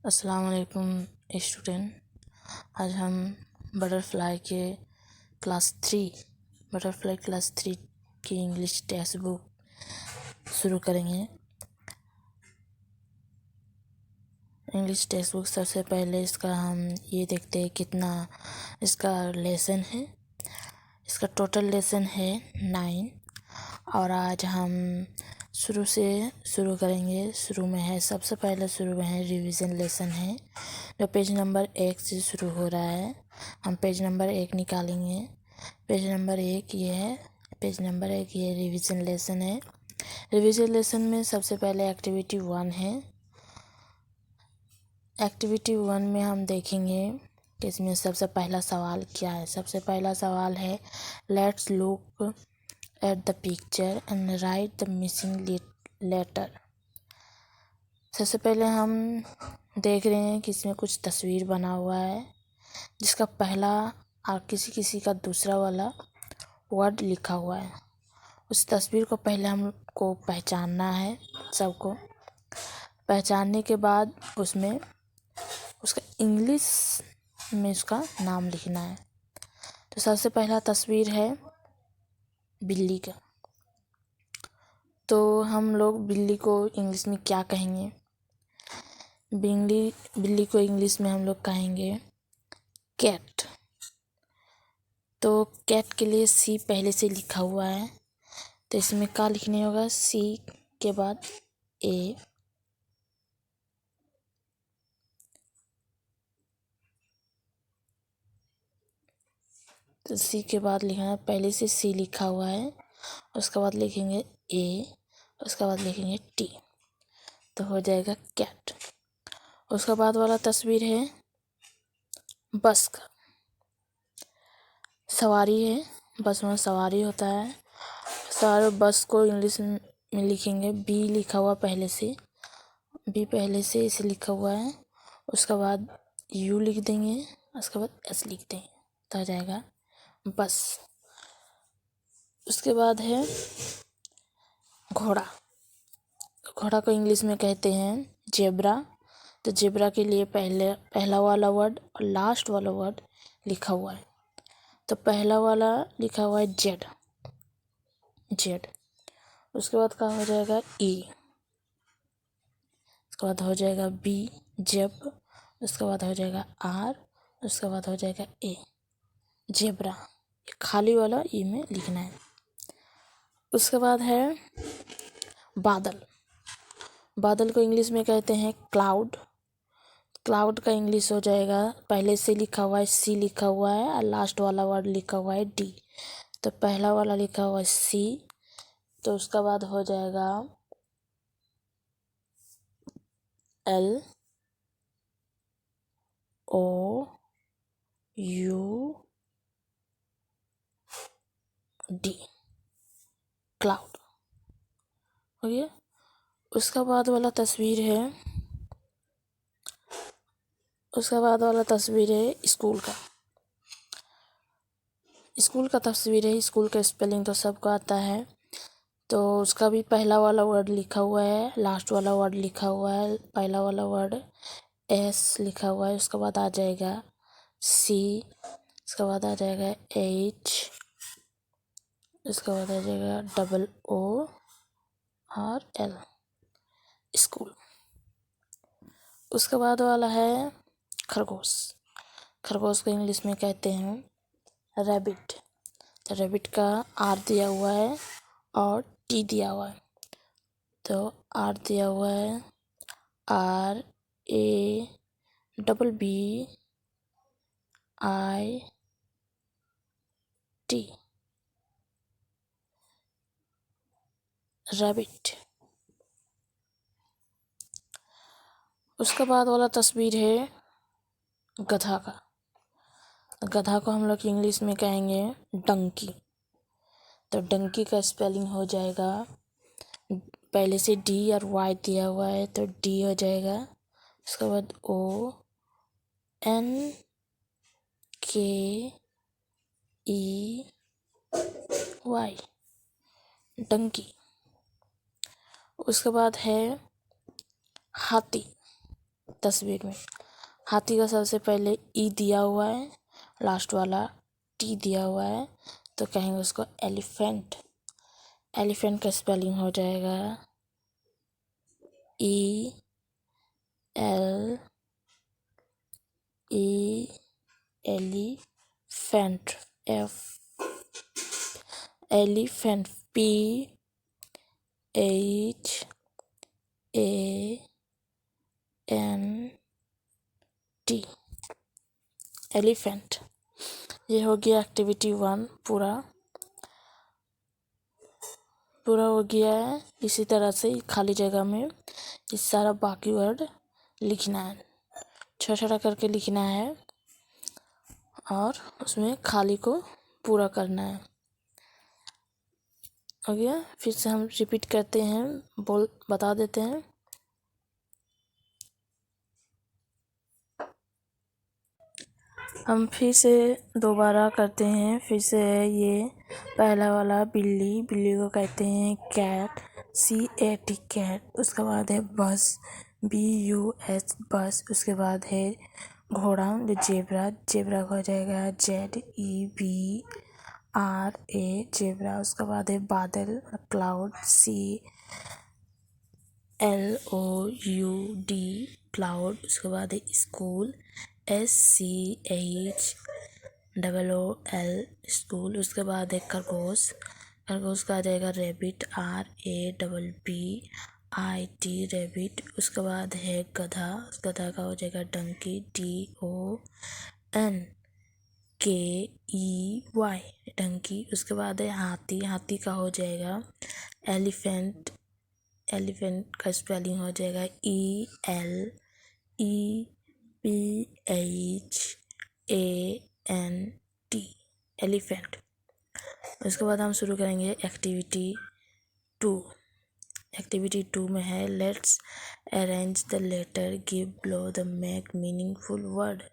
अस्सलाम वालेकुम स्टूडेंट। आज हम बटरफ्लाई क्लास थ्री की इंग्लिश टेक्स्ट बुक शुरू करेंगे। इंग्लिश टेक्स्ट बुक सबसे पहले इसका हम ये देखते हैं कितना इसका लेसन है। इसका टोटल लेसन है 9 और आज हम शुरू करेंगे। शुरू में है रिवीजन लेसन है जो पेज नंबर 1 से शुरू हो रहा है। हम पेज नंबर 1 निकालेंगे। पेज नंबर 1 ये है। रिवीजन लेसन है। रिवीजन लेसन में सबसे पहले एक्टिविटी 1 है। एक्टिविटी 1 में हम देखेंगे कि इसमें सबसे पहला सवाल क्या है। सबसे पहला सवाल है let's look at the picture and write the missing letter. सबसे पहले हम देख रहे हैं कि इसमें कुछ तस्वीर बना हुआ है जिसका पहला और किसी का दूसरा वाला वर्ड लिखा हुआ है। उस तस्वीर को पहले हमको पहचानना है। सबको पहचानने के बाद उसमें उसका इंग्लिश में उसका नाम लिखना है। तो सबसे पहला तस्वीर है बिल्ली का। तो हम लोग बिल्ली को इंग्लिश में क्या कहेंगे? बिल्ली को इंग्लिश में हम लोग कहेंगे कैट। तो कैट के लिए सी पहले से लिखा हुआ है तो इसमें क्या लिखने होगा? सी के बाद ए, तो सी के बाद लिखना, पहले से सी लिखा हुआ है, उसके बाद लिखेंगे ए, उसके बाद लिखेंगे टी, तो हो जाएगा कैट। उसके बाद वाला तस्वीर है बस का। सवारी है, बस में सवारी होता है। सारे बस को इंग्लिश में लिखेंगे बी लिखा हुआ पहले से, बी पहले से इसे लिखा हुआ है। उसके बाद यू लिख देंगे, उसके बाद एस लिख देंगे तो हो जाएगा बस। उसके बाद है घोड़ा। घोड़ा को इंग्लिश में कहते हैं जेब्रा। तो जेब्रा के लिए पहला वाला वर्ड और लास्ट वाला वर्ड लिखा हुआ है। तो पहला वाला लिखा हुआ है जेड। उसके बाद क्या हो जाएगा ई, उसके बाद हो जाएगा बी जेब, उसके बाद हो जाएगा आर, उसके बाद हो जाएगा ए जेब्रा। खाली वाला ई में लिखना है। उसके बाद है बादल। बादल को इंग्लिश में कहते हैं क्लाउड। क्लाउड का इंग्लिश हो जाएगा, पहले से लिखा हुआ है सी लिखा हुआ है और लास्ट वाला वर्ड लिखा हुआ है डी। तो पहला वाला लिखा हुआ है सी, तो उसका बाद हो जाएगा L O U D, cloud हो गया। उसका बाद वाला तस्वीर है स्कूल का। स्कूल का स्पेलिंग तो सबको आता है। तो उसका भी पहला वाला वर्ड लिखा हुआ है, लास्ट वाला वर्ड लिखा हुआ है। पहला वाला वर्ड एस लिखा हुआ है, उसके बाद आ जाएगा सी, उसके बाद आ जाएगा एच, उसके बाद आ जाएगा डबल ओ और एल, स्कूल। उसके बाद वाला है खरगोश। खरगोश को इंग्लिश में कहते हैं रैबिट। तो रैबिट का आर दिया हुआ है और टी दिया हुआ है। तो आर दिया हुआ है R A double B I T, rabbit. उसके बाद वाला तस्वीर है गधा का। गधा को हम लोग इंग्लिश में कहेंगे डंकी। तो डंकी का स्पेलिंग हो जाएगा, पहले से डी और वाई दिया हुआ है तो डी हो जाएगा, उसके बाद ओ एन के ई वाई, डंकी। उसके बाद है हाथी। तस्वीर में हाथी का सबसे पहले ई दिया हुआ है, लास्ट वाला टी दिया हुआ है, तो कहेंगे उसको एलिफेंट। एलिफेंट का स्पेलिंग हो जाएगा E L E elephant, elephant PHANT, elephant. ये हो गया एक्टिविटी 1 पूरा हो गया है। इसी तरह से खाली जगह में इस सारा बाकी वर्ड लिखना है, छोटा छोटा करके लिखना है और उसमें खाली को पूरा करना है। हो गया, फिर से हम रिपीट करते हैं, बता देते हैं। हम फिर से दोबारा करते हैं। फिर से ये पहला वाला बिल्ली को कहते हैं कैट, CAT कैट। उसके बाद है बस, BUS बस। उसके बाद है घोड़ा जेब्रा का हो जाएगा ZEBRA जेब्रा। उसके बाद है बादल क्लाउड, CLOUD क्लाउड। उसके बाद है स्कूल, SCHOOL स्कूल। उसके बाद है खरगोश का आ जाएगा रैबिट, RABBIT रैबिट। उसके बाद है गधा का हो जाएगा डंकी, DONKEY डंकी। उसके बाद है हाथी का हो जाएगा एलिफेंट का स्पेलिंग हो जाएगा ELEPHANT एलिफेंट। उसके बाद हम शुरू करेंगे एक्टिविटी 2 में है let's arrange the letter give below the make meaningful word.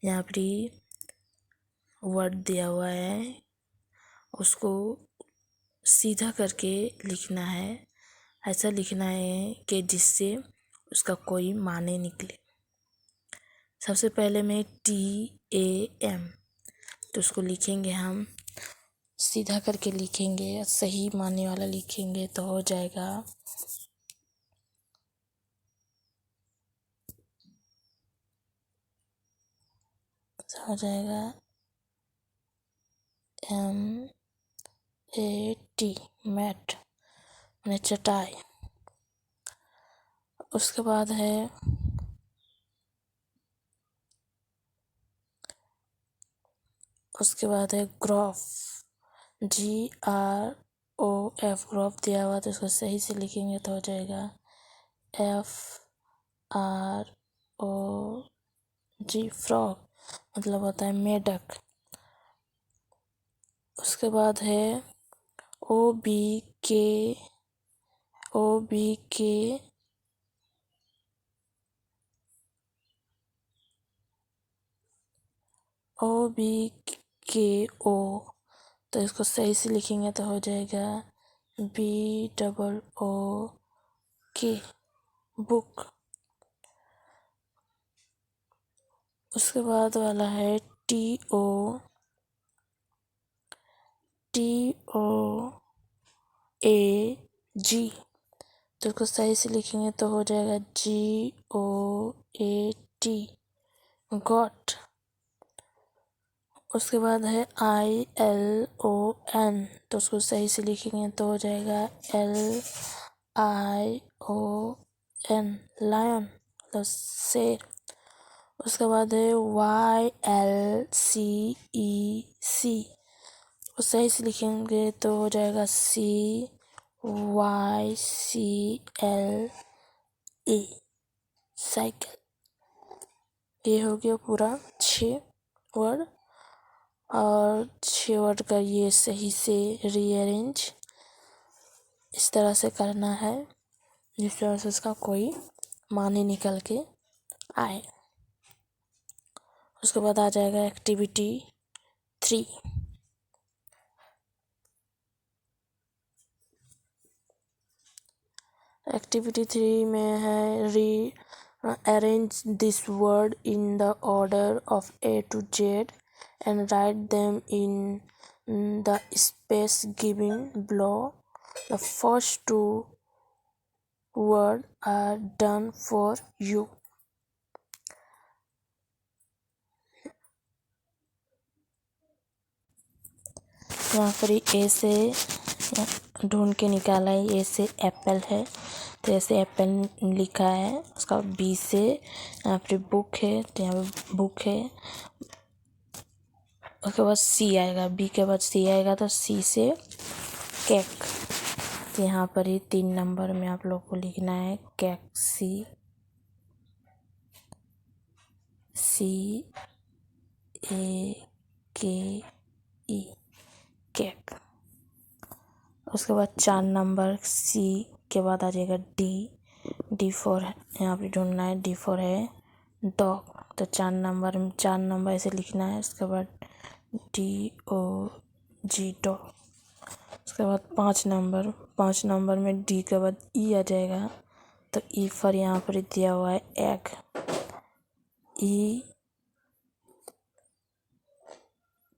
यहाँ पर वर्ड दिया हुआ है, उसको सीधा करके लिखना है। ऐसा लिखना है कि जिससे उसका कोई माने निकले। सबसे पहले में TAM, तो उसको लिखेंगे हम सीधा करके लिखेंगे, सही माने वाला लिखेंगे तो हो जाएगा MAT मैट यानी चटाई। उसके बाद है ग्राफ, GROF ग्राफ दिया हुआ, तो इसको सही से लिखेंगे तो हो जाएगा FROG फ्रॉग, मतलब होता है मेढक। उसके बाद है OBK तो इसको सही से लिखेंगे तो हो जाएगा BOOK बुक। उसके बाद वाला है TOAG, तो इसको सही से लिखेंगे तो हो जाएगा GOAT गॉट। उसके बाद है ILON, तो उसको सही से लिखेंगे तो हो जाएगा LION लायन, मतलब शेर। उसके बाद है YLCEC, वो सही से लिखेंगे तो हो जाएगा CYCLE साइकिल। ये हो गया पूरा 6 वर्ड, और 6 वर्ड का ये सही से रीअरेंज इस तरह से करना है जिस तरह से उसका कोई माने निकल के आए। उसके बाद आ जाएगा एक्टिविटी 3। एक्टिविटी 3 में है Arrange this word in the order of A to Z and write them in the space given below. The first two words are done for you. यहाँ पर ए से ढूंढ के निकाला है। ए से एप्पल है तो ऐसे एप्पल लिखा है। उसका बी से यहाँ पर बुक है तो यहाँ पर बुक है। उसके बाद सी आएगा, बी के बाद सी आएगा तो सी से केक। तो यहाँ पर ही 3 नंबर में आप लोग को लिखना है केक, सी ए के ई, केक। उसके बाद 4 नंबर सी के बाद आ जाएगा डी फॉर यहाँ पे ढूंढना है। डी फॉर है डॉग तो 4 नंबर ऐसे लिखना है। उसके बाद DOG डॉग। उसके बाद 5 नंबर में डी के बाद ई आ जाएगा तो ई फॉर यहाँ पर दिया हुआ है एग,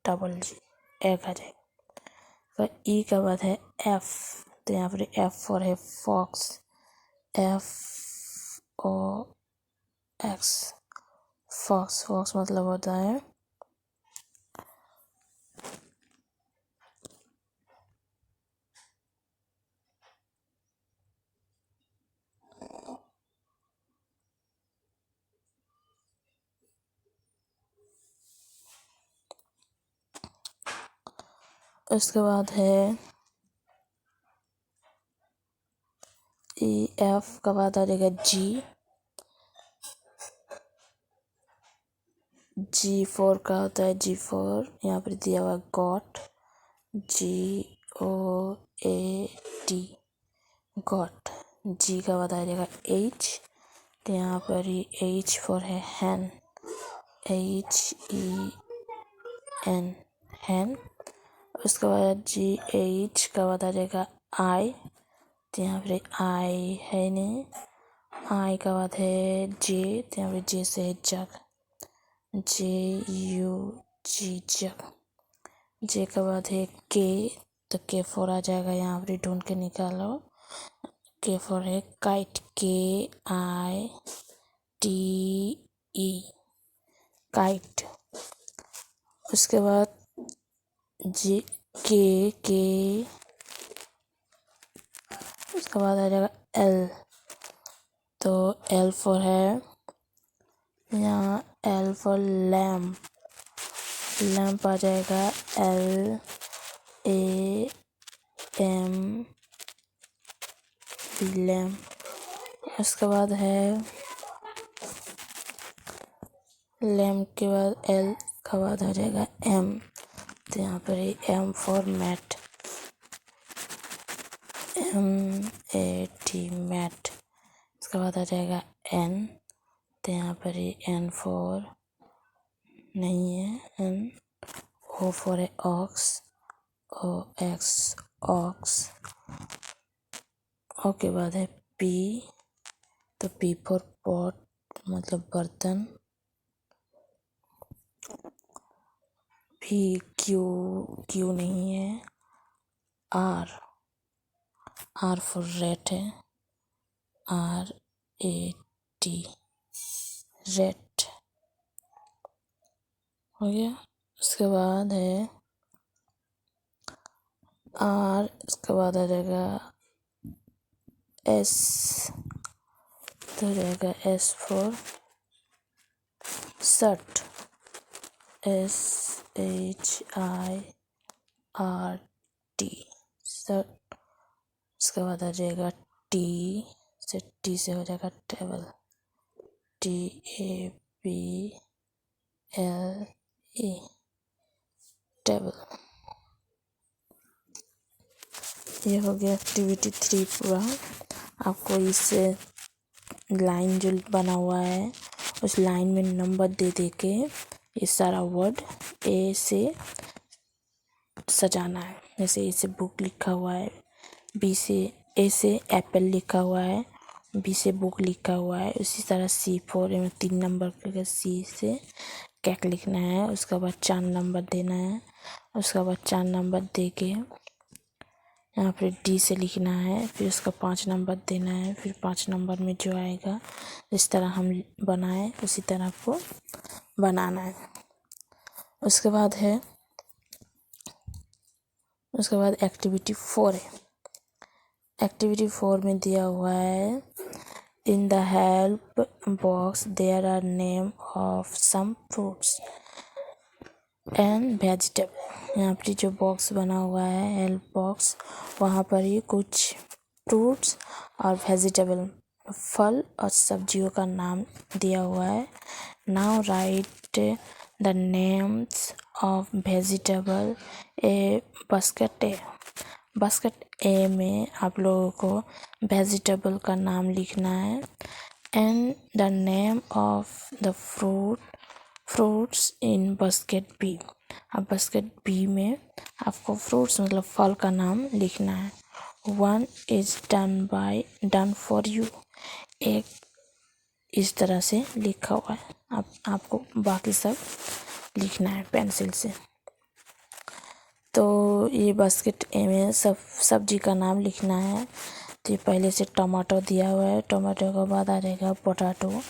EGG एग आ जाएगा। तो ई के बाद है एफ तो यहाँ पर एफ फॉर है फॉक्स, FOX फॉक्स मतलब होता है उसके बाद है EF का बाद आ जाएगा G फॉर का होता है G फॉर यहाँ पर दिया हुआ गॉट, GOAT गॉट। G का बाद आ जाएगा H तो यहाँ पर ही H फॉर है हैन, HEN हैन। उसके बाद GH का बाद आ जाएगा I तो यहाँ पर I है नहीं। I का बाद है J तो यहाँ पर J से है जग, JUG जग। J का बाद है K तो K फॉर आ जाएगा यहाँ पर ढूंढ के निकालो। K फॉर है काइट, KITE काइट। उसके बाद के उसके बाद आ जाएगा L तो L फॉर है यहाँ L फॉर लैम्प आ जाएगा LAMP लैम्प। उसके बाद है लैम्प के बाद L का बाद आ जाएगा M तो यहाँ पर है M for mat, MAT mat. उसके बाद आ जाएगा N तो यहाँ पर ही N फॉर नहीं है N, O फॉर है ऑक्स, OX ऑक्स। O के बाद है P तो P फॉर पॉट मतलब बर्तन। क्यू नहीं है, R फॉर रेट है, RAT रेट हो गया। उसके बाद है R, उसके बाद आ जाएगा S तो रहेगा S for shirt, SHIRT shirt. उसके बाद आ जाएगा T से हो जाएगा टेबल, TABLE टेबल। ये हो गया एक्टिविटी 3 पूरा। आपको इस लाइन जो बना हुआ है उस लाइन में नंबर दे के ये सारा वर्ड ए से सजाना है। जैसे ए से बुक लिखा हुआ है, बी से ए से एप्पल लिखा हुआ है, बी से बुक लिखा हुआ है। उसी तरह C4 में 3 नंबर का सी से केक लिखना है। उसके बाद 4 नंबर देना है। उसके बाद 4 नंबर दे के यहाँ पर डी से लिखना है। फिर उसका 5 नंबर देना है। फिर 5 नंबर में जो आएगा, इस तरह हम बनाए उसी तरह आपको बनाना है। उसके बाद एक्टिविटी 4 है। एक्टिविटी 4 में दिया हुआ है, in the help box there are name of some fruits and vegetable. यहाँ पर जो बॉक्स बना हुआ है हेल्प बॉक्स, वहाँ पर ही कुछ फ्रूट्स और वेजिटेबल, फल और सब्जियों का नाम दिया हुआ है। Now write the names of vegetable a basket A में आप लोगों को वेजिटेबल का नाम लिखना है and the name of the fruits in basket B. अब बास्केट बी में आपको फ्रूट्स मतलब फल का नाम लिखना है। 1 इज डन फॉर यू, एक इस तरह से लिखा हुआ है। अब आपको बाकी सब लिखना है पेंसिल से। तो ये बास्केट ए में सब सब्जी का नाम लिखना है। तो ये पहले से टमाटो दिया हुआ है। टमाटो के बाद आ जाएगा पोटैटो।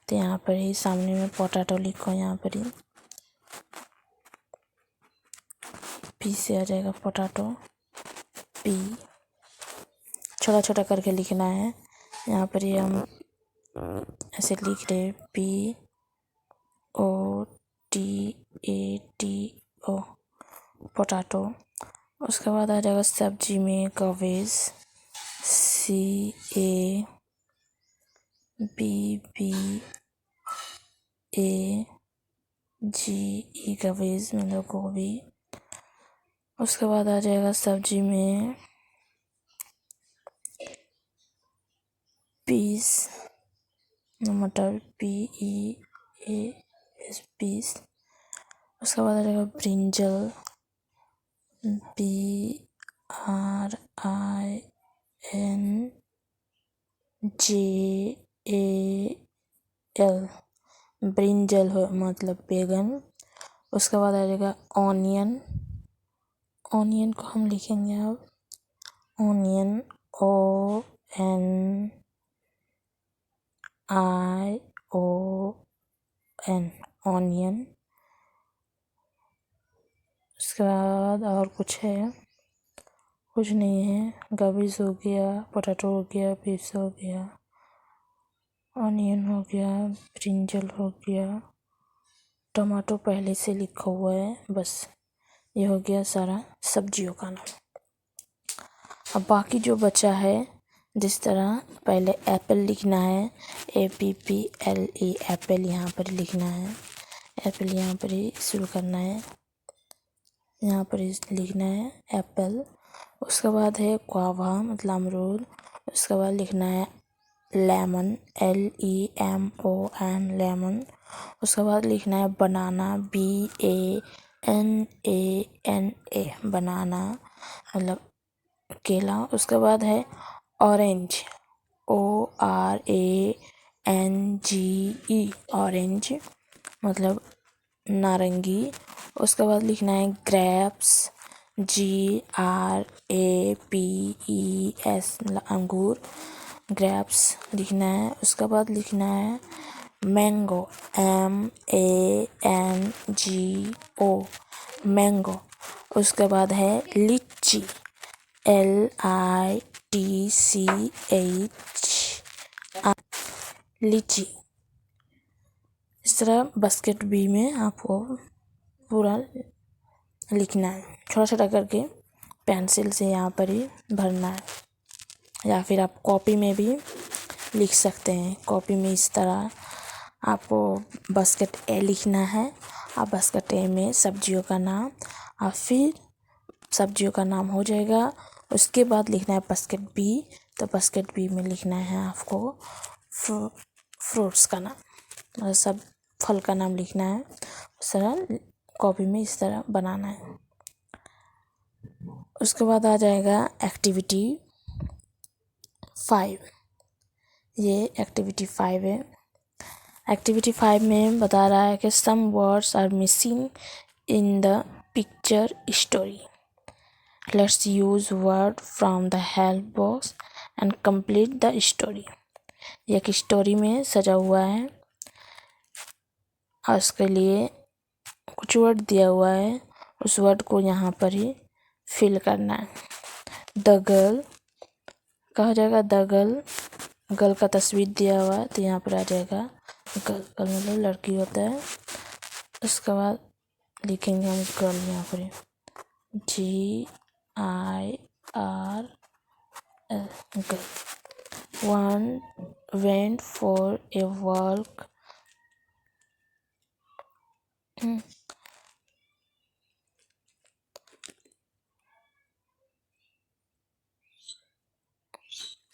तो यहाँ पर ही सामने में पोटैटो लिखो। यहाँ पर ही पी से आ जाएगा पोटैटो, पी छोटा छोटा करके लिखना है। यहाँ पर ही हम ऐसे लिख रहे POTATO पोटैटो। उसके बाद आ जाएगा सब्जी में कवेज, CABBAGE कवेज मतलब गोभी। उसके बाद आ जाएगा सब्जी में पीस मटर, PEAS पीस। उसके बाद आ जाएगा ब्रिंजल, BRINJAL ब्रिंजल हो मतलब बैगन। उसके बाद आ जाएगा ऑनियन को हम लिखेंगे अब ऑनियन, ONION ऑनियन। उसके बाद और कुछ है? कुछ नहीं है। कबीज हो गया, पोटैटो हो गया, पीस हो गया, ऑनियन हो गया, ब्रिंजल हो गया, टमाटो पहले से लिखा हुआ है। बस ये हो गया सारा सब्जियों का नाम। अब बाकी जो बचा है, जिस तरह पहले एप्पल लिखना है, APPLE एप्पल यहाँ पर लिखना है। एप्पल यहाँ पर ही शुरू करना है। यहाँ पर लिखना है एप्पल। उसके बाद है गुआवा मतलब अमरूद। उसके बाद लिखना है लेमन, LEMON लेमन। उसके बाद लिखना है बनाना, BANANA बनाना मतलब केला। उसके बाद है ऑरेंज, ORANGE ऑरेंज मतलब नारंगी। उसके बाद लिखना है ग्रेप्स, GRAPES मतलब अंगूर, ग्रेप्स लिखना है। उसके बाद लिखना है मैंगो, MANGO मैंगो। उसके बाद है लीची, LITCH लीची। इस तरह बास्केट बी में आपको पूरा लिखना है, छोटा छोटा करके पेंसिल से यहाँ पर ही भरना है। या फिर आप कॉपी में भी लिख सकते हैं। कॉपी में इस तरह आपको बास्केट ए लिखना है और बास्केट ए में सब्जियों का नाम, और फिर सब्जियों का नाम हो जाएगा। उसके बाद लिखना है बास्केट बी। तो बास्केट बी में लिखना है आपको फ्रूट्स का नाम, और सब फल का नाम लिखना है। उस तरह कॉपी में इस तरह बनाना है। उसके बाद आ जाएगा एक्टिविटी 5। ये एक्टिविटी 5 है। एक्टिविटी 5 में बता रहा है कि some words are missing in the picture story. Let's use word from the help box and complete the story. एक स्टोरी में सजा हुआ है और उसके लिए कुछ वर्ड दिया हुआ है, उस वर्ड को यहाँ पर ही फिल करना है। द गर्ल क्या हो जाएगा? द गर्ल, गर्ल का तस्वीर दिया हुआ है तो यहाँ पर आ जाएगा गर्ल। गर्ल मतलब लड़की होता है। उसके बाद लिखेंगे हम गर्ल यहाँ पर GIRL, girl. One went for a walk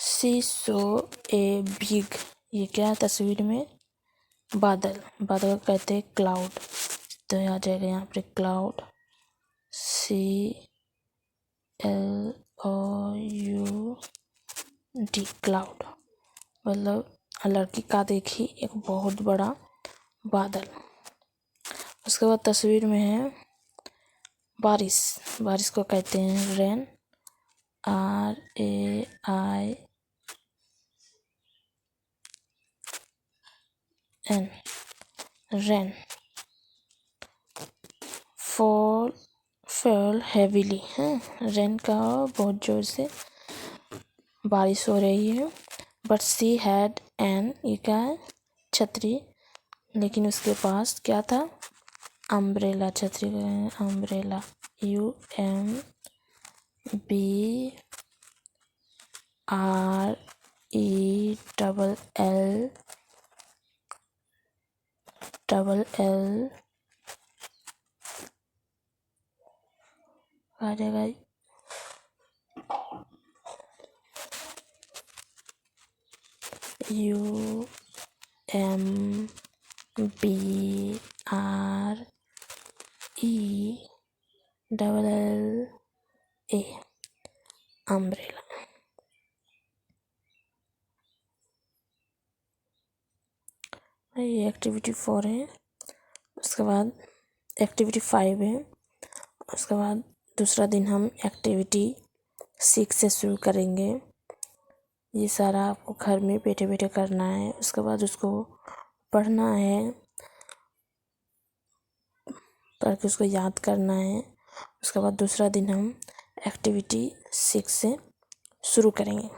she saw a big, ये क्या है तस्वीर में? बादल। बादल को कहते हैं क्लाउड। तो आ जाएगा यहाँ पर क्लाउड, CLOUD, क्लाउड। मतलब लड़की का देखी एक बहुत बड़ा बादल। उसके बाद तस्वीर में है बारिश। बारिश को कहते हैं rain, RAIN, rain. Fall heavily है, रेन का बहुत जोर से बारिश हो रही है। बट सी हैड एन, ये क्या है? छतरी। लेकिन उसके पास क्या था? अम्ब्रेला। छतरी का है अम्ब्रेला, UMBRELL आ जाएगा UMBRELLA, अम्ब्रेला। ये एक्टिविटी 4 है। उसके बाद एक्टिविटी 5 है। उसके बाद दूसरा दिन हम एक्टिविटी 6 से शुरू करेंगे। ये सारा आपको घर में बैठे बैठे करना है। उसके बाद उसको पढ़ना है, पढ़ के उसको याद करना है। उसके बाद दूसरा दिन हम एक्टिविटी 6 से शुरू करेंगे।